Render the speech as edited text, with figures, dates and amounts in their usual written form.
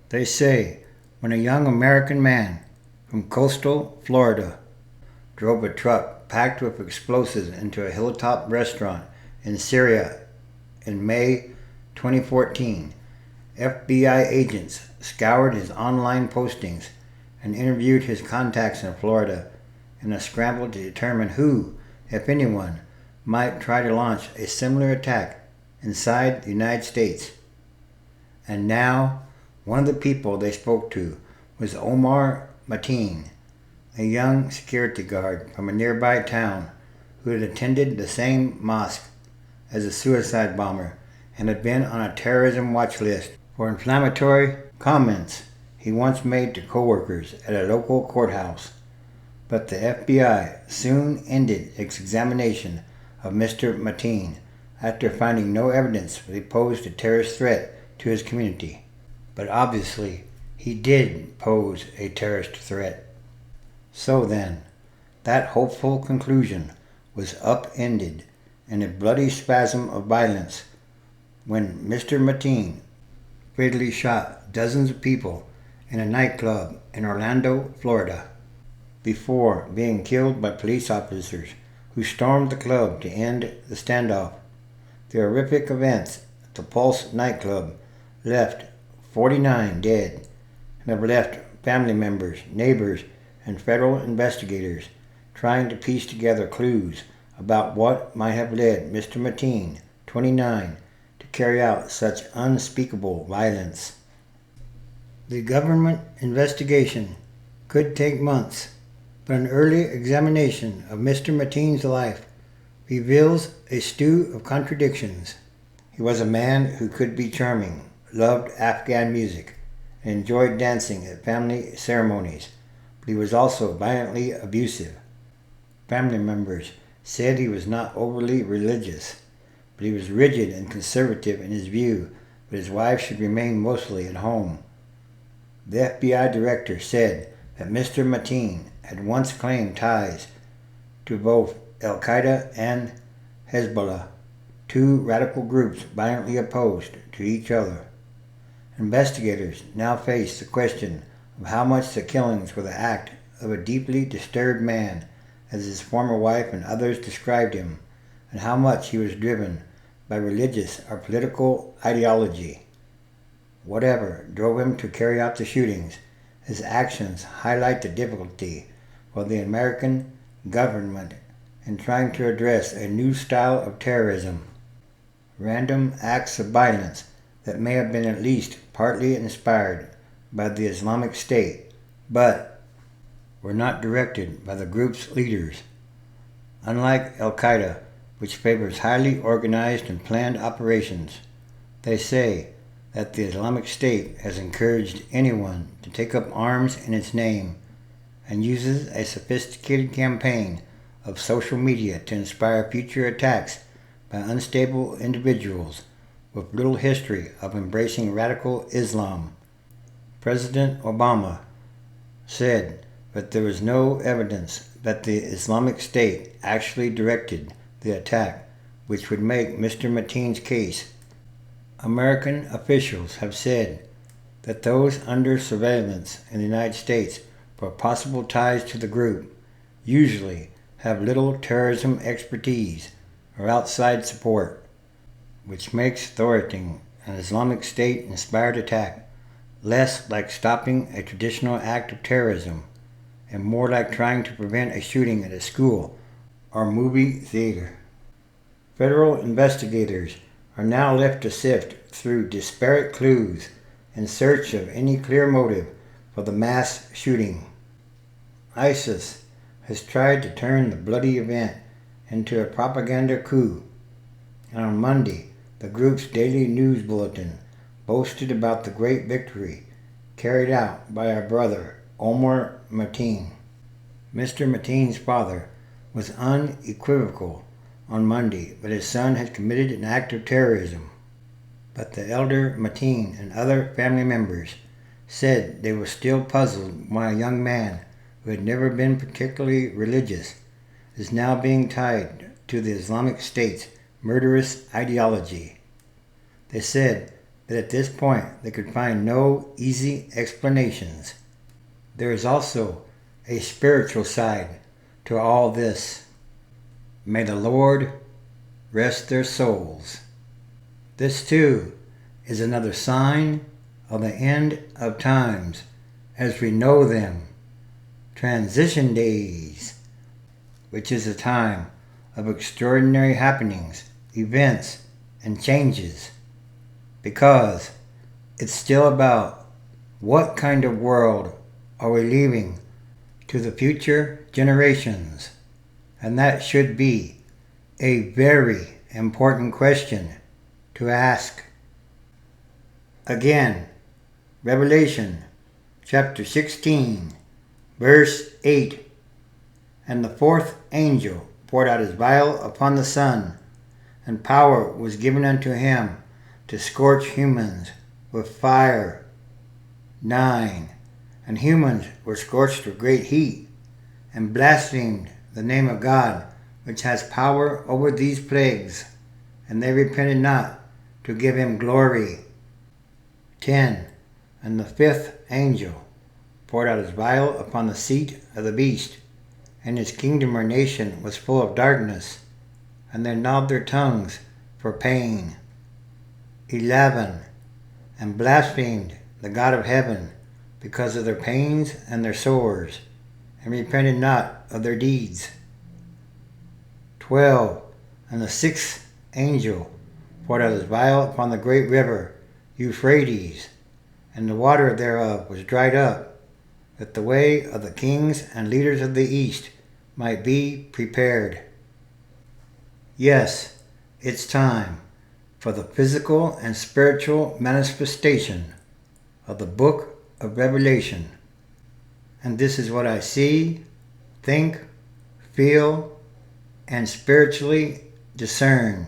They say when a young American man from coastal Florida drove a truck packed with explosives into a hilltop restaurant in Syria in May 2014, FBI agents scoured his online postings and interviewed his contacts in Florida in a scramble to determine who, if anyone, might try to launch a similar attack inside the United States. And now, one of the people they spoke to was Omar Mateen, a young security guard from a nearby town who had attended the same mosque as a suicide bomber and had been on a terrorism watch list for inflammatory comments he once made to coworkers at a local courthouse. But the FBI soon ended its examination of Mr. Mateen after finding no evidence that he posed a terrorist threat to his community. But obviously, he did pose a terrorist threat. So then, that hopeful conclusion was upended in a bloody spasm of violence when Mr. Mateen fatally shot dozens of people in a nightclub in Orlando, Florida, before being killed by police officers who stormed the club to end the standoff. The horrific events at the Pulse nightclub left 49 dead and have left family members, neighbors, and federal investigators trying to piece together clues about what might have led Mr. Mateen, 29, to carry out such unspeakable violence. The government investigation could take months, but an early examination of Mr. Mateen's life reveals a stew of contradictions. He was a man who could be charming, loved Afghan music, and enjoyed dancing at family ceremonies, but he was also violently abusive. Family members said he was not overly religious, but he was rigid and conservative in his view that his wife should remain mostly at home. The FBI director said that Mr. Mateen had once claimed ties to both Al-Qaeda and Hezbollah, two radical groups violently opposed to each other. Investigators now face the question of how much the killings were the act of a deeply disturbed man, as his former wife and others described him, and how much he was driven by religious or political ideology. Whatever drove him to carry out the shootings, his actions highlight the difficulty for the American government in trying to address a new style of terrorism. Random acts of violence that may have been at least partly inspired by the Islamic State, but were not directed by the group's leaders. Unlike Al-Qaeda, which favors highly organized and planned operations, they say that the Islamic State has encouraged anyone to take up arms in its name and uses a sophisticated campaign of social media to inspire future attacks by unstable individuals with little history of embracing radical Islam. President Obama said that there was no evidence that the Islamic State actually directed the attack, which would make Mr. Mateen's case. American officials have said that those under surveillance in the United States for possible ties to the group usually have little terrorism expertise or outside support, which makes thwarting an Islamic State-inspired attack less like stopping a traditional act of terrorism and more like trying to prevent a shooting at a school or movie theater. Federal investigators are now left to sift through disparate clues in search of any clear motive for the mass shooting. ISIS has tried to turn the bloody event into a propaganda coup, and on Monday, the group's daily news bulletin boasted about the great victory carried out by our brother, Omar Mateen. Mr. Mateen's father was unequivocal on Monday that his son had committed an act of terrorism, but the elder Mateen and other family members said they were still puzzled why a young man who had never been particularly religious is now being tied to the Islamic State's murderous ideology. They said that at this point they could find no easy explanations. There is also a spiritual side to all this. May the Lord rest their souls. This too is another sign of the end of times as we know them. Transition days, which is a time of extraordinary happenings, events, and changes, because it's still about what kind of world are we leaving to the future generations, and that should be a very important question to ask. Again, Revelation chapter 16, verse 8. And the fourth angel poured out his vial upon the sun, and power was given unto him to scorch humans with fire. 9. And humans were scorched with great heat, and blasphemed the name of God, which has power over these plagues, and they repented not to give him glory. 10. And the fifth angel poured out his vial upon the seat of the beast, and his kingdom or nation was full of darkness, and they gnawed their tongues for pain. 11. And blasphemed the God of heaven because of their pains and their sores, and repented not of their deeds. 12. And the sixth angel poured out his vial upon the great river Euphrates, and the water thereof was dried up, that the way of the kings and leaders of the east might be prepared. Yes, it's time for the physical and spiritual manifestation of the book of Revelation. And this is what I see, think, feel, and spiritually discern.